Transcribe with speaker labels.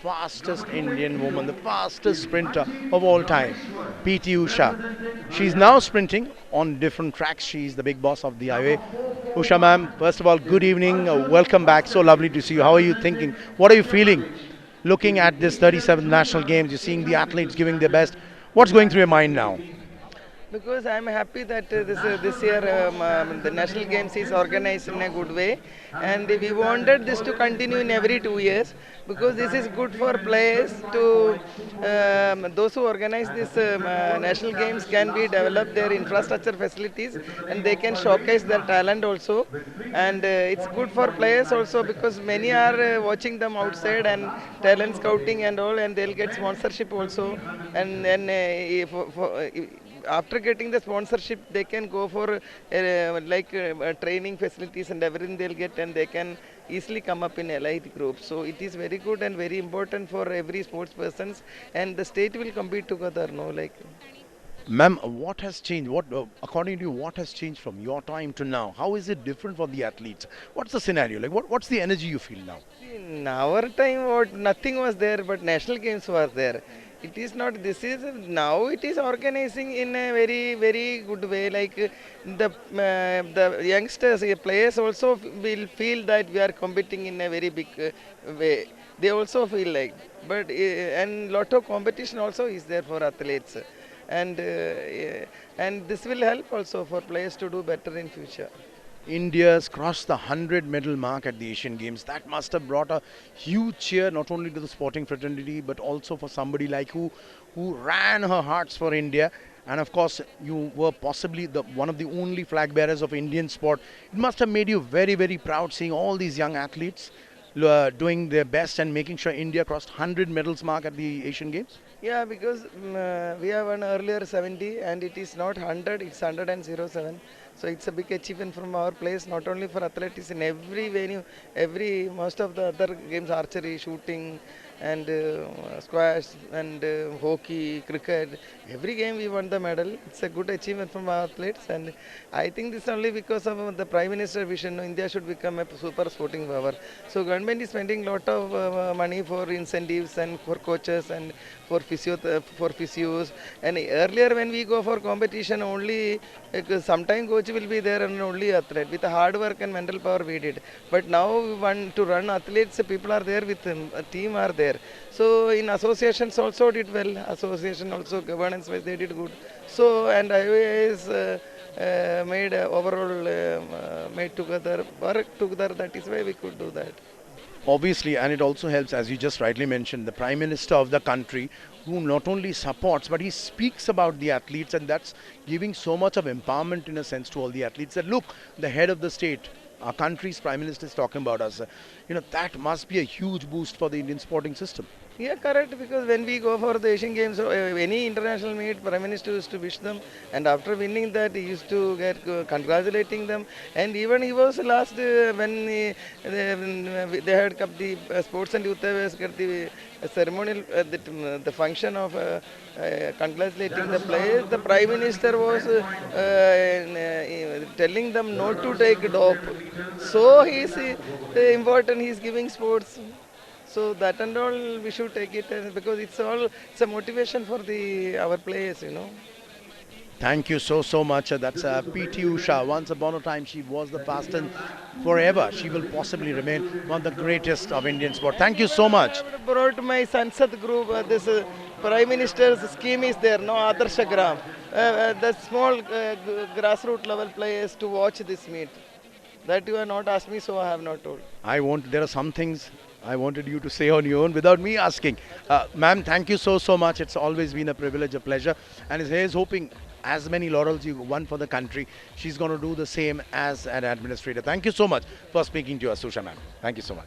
Speaker 1: fastest Indian woman, the fastest sprinter of all time, PT Usha. She's now sprinting on different tracks. She's the big boss of the highway. Usha ma'am, first of all, good evening. Welcome back. So lovely to see you. How are you thinking? What are you feeling? Looking at this 37th National Games, you're seeing the athletes giving their best. What's going through your mind now?
Speaker 2: Because I'm happy that this year the national games is organized in a good way, and we wanted this to continue in every 2 years because this is good for players to those who organize this national games can be develop their infrastructure facilities and they can showcase their talent also, and it's good for players also because many are watching them outside and talent scouting and all, and they'll get sponsorship also, and then after getting the sponsorship they can go for training facilities and everything they'll get, and they can easily come up in elite groups. So it is very good and very important for every sports persons, and the state will compete together, no, like.
Speaker 1: Ma'am, what has changed? According to you, what has changed from your time to now? How is it different for the athletes? What's the scenario? Like, what's the energy you feel now?
Speaker 2: In our time, what nothing was there, but national games was there. It is not. This is now. It is organizing in a very good way. Like the youngsters, players also will feel that we are competing in a very big way. They also feel like, but and lot of competition also is there for athletes, and this will help also for players to do better in future.
Speaker 1: India's crossed the 100 medal mark at the Asian Games. That must have brought a huge cheer not only to the sporting fraternity but also for somebody like who ran her hearts for India. And of course, you were possibly the one of the only flag bearers of Indian sport. It must have made you very proud seeing all these young athletes doing their best and making sure India crossed 100 medals mark at the Asian Games.
Speaker 2: Yeah, because we have won earlier 70 and it is not 100, it's 107. So it's a big achievement from our players, not only for athletics in every venue, most of the other games, archery, shooting, and squash, and hockey, cricket. Every game we won the medal. It's a good achievement from our athletes, and I think this only because of the Prime Minister vision. India should become a super sporting power. So government is spending lot of money for incentives and for coaches and for physios. And earlier when we go for competition, only sometime coach will be there and only athlete. With hard work and mental power we did. But now we want to run athletes, people are there with them, a team are there. So in associations also did well. Association also governance wise they did good. So and IOAs made overall made together work together. That is why we could do that.
Speaker 1: Obviously, and it also helps, as you just rightly mentioned, the Prime Minister of the country who not only supports but he speaks about the athletes, and that's giving so much of empowerment in a sense to all the athletes that look, the head of the state, our country's Prime Minister is talking about us. That must be a huge boost for the Indian sporting system.
Speaker 2: Yeah, correct. Because when we go for the Asian Games, any international meet, Prime Minister used to wish them, and after winning that, he used to get congratulating them. And even he was last when they had come the sports and youth affairs get the ceremonial, the function of congratulating the players. The Prime Minister was telling them not to take dope. So he's important. He's giving sports. So that and all we should take it because it's a motivation for the our players.
Speaker 1: Thank you so much. That's PT Usha. Once upon a time, she was the fastest. Forever, she will possibly remain one of the greatest of Indian sport. Thank you so much.
Speaker 2: I brought my Sansad group. This Prime Minister's scheme is there, no Adarsha Gram. The small grassroots level players to watch this meet. That you have not asked me, so I have not told.
Speaker 1: I want. There are some things I wanted you to say on your own without me asking. Ma'am, thank you so much. It's always been a privilege, a pleasure. And here's hoping as many laurels you won for the country, she's going to do the same as an administrator. Thank you so much for speaking to us, Susha ma'am. Thank you so much.